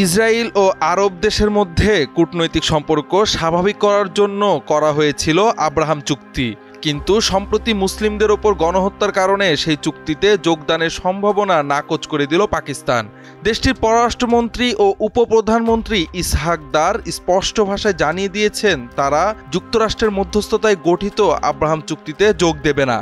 Israel ও আরব দেশের মধ্যে কূটনৈতিক সম্পর্ক স্বাভাবিক করার জন্য করা হয়েছিল আব্রাহাম চুক্তি, কিন্তু সম্প্রতি মুসলিমদের ওপর গণহত্যার কারণে সেই চুক্তিতে যোগদানের সম্ভাবনা নাকচ করে দিল পাকিস্তান। দেশটির পররাষ্ট্রমন্ত্রী ও উপপ্রধানমন্ত্রী ইসহাক দার স্পষ্ট ভাষায় জানিয়ে দিয়েছেন তারা যুক্তরাষ্ট্রের মধ্যস্থতায় গঠিত আব্রাহাম চুক্তিতে যোগ দেবে না।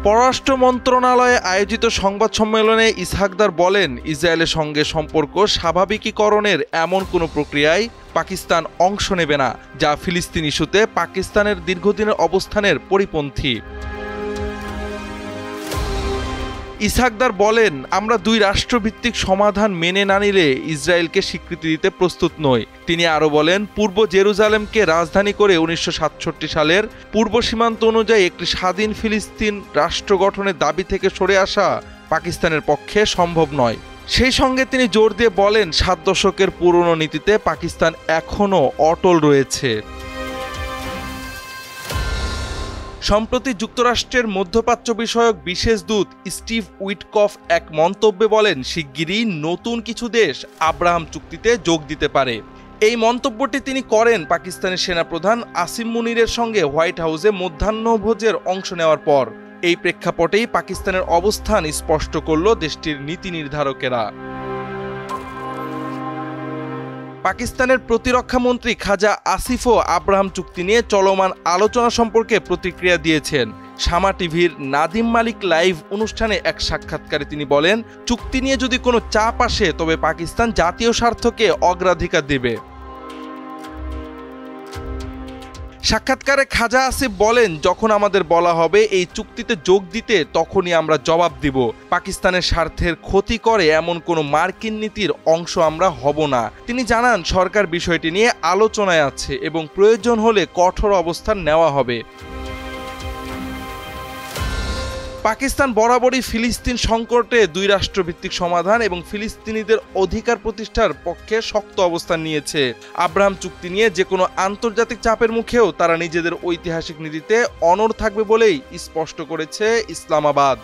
পররাষ্ট্র মন্ত্রণালয়ে আয়োজিত সংবাদ সম্মেলনে ইসহাক দার বলেন, ইসরায়েলের সঙ্গে সম্পর্ক স্বাভাবিকীকরণের এমন কোনো প্রক্রিয়ায় পাকিস্তান অংশ নেবে না যা ফিলিস্তিন ইস্যুতে পাকিস্তানের দীর্ঘদিনের অবস্থানের পরিপন্থী। ইসহাক দার বলেন, আমরা দুই রাষ্ট্রভিত্তিক সমাধান মেনে না নিলে ইসরায়েলকে স্বীকৃতি দিতে প্রস্তুত নই। তিনি আরও বলেন, পূর্ব জেরুজালেমকে রাজধানী করে 1967 সালের পূর্ব সীমান্ত অনুযায়ী একটি স্বাধীন ফিলিস্তিন রাষ্ট্র গঠনের দাবি থেকে সরে আসা পাকিস্তানের পক্ষে সম্ভব নয়। সেই সঙ্গে তিনি জোর দিয়ে বলেন, 7 দশকের পুরনো নীতিতে পাকিস্তান এখনও অটল রয়েছে। সম্প্রতি যুক্তরাষ্ট্রের মধ্যপ্রাচ্য বিষয়ক বিশেষ দূত স্টিভ উইটকফ এক মন্তব্যে বলেন, শিগগিরই নতুন কিছু দেশ আব্রাহাম চুক্তিতে যোগ দিতে পারে। এই মন্তব্যটি তিনি করেন পাকিস্তানের সেনাপ্রধান আসিম মুনিরের সঙ্গে হোয়াইট হাউসে মধ্যাহ্নভোজের অংশ নেওয়ার পর। এই প্রেক্ষাপটেই পাকিস্তানের অবস্থান স্পষ্ট করল দেশটির নীতি নির্ধারকেরা। পাকিস্তানের প্রতিরক্ষামন্ত্রী খাজা আসিফও আব্রাহাম চুক্তি নিয়ে চলমান আলোচনা সম্পর্কে প্রতিক্রিয়া দিয়েছেন। শামা টিভির নাদিম মালিক লাইভ অনুষ্ঠানে এক সাক্ষাৎকারে তিনি বলেন, চুক্তি নিয়ে যদি কোনো চাপ আসে তবে পাকিস্তান জাতীয় স্বার্থকে অগ্রাধিকার দেবে। সাক্ষাৎকারে খাজা আসিফ বলেন, যখন আমাদের বলা হবে এই চুক্তিতে যোগ দিতে তখনই আমরা জবাব দিব। পাকিস্তানের স্বার্থের ক্ষতি করে এমন কোনো মার্কিন নীতির অংশ আমরা হব না। তিনি জানান, সরকার বিষয়টি নিয়ে আলোচনায় আছে এবং প্রয়োজন হলে কঠোর অবস্থান নেওয়া হবে। পাকিস্তান বরাবরই ফিলিস্তিন সংকটে দুই রাষ্ট্রভিত্তিক সমাধান এবং ফিলিস্তিনিদের অধিকার প্রতিষ্ঠার পক্ষে শক্ত অবস্থান নিয়েছে। আব্রাহাম চুক্তি নিয়ে যে কোনো আন্তর্জাতিক চাপের মুখেও তারা নিজেদের ঐতিহাসিক নীতিতে অনড় থাকবে বলেই স্পষ্ট করেছে ইসলামাবাদ।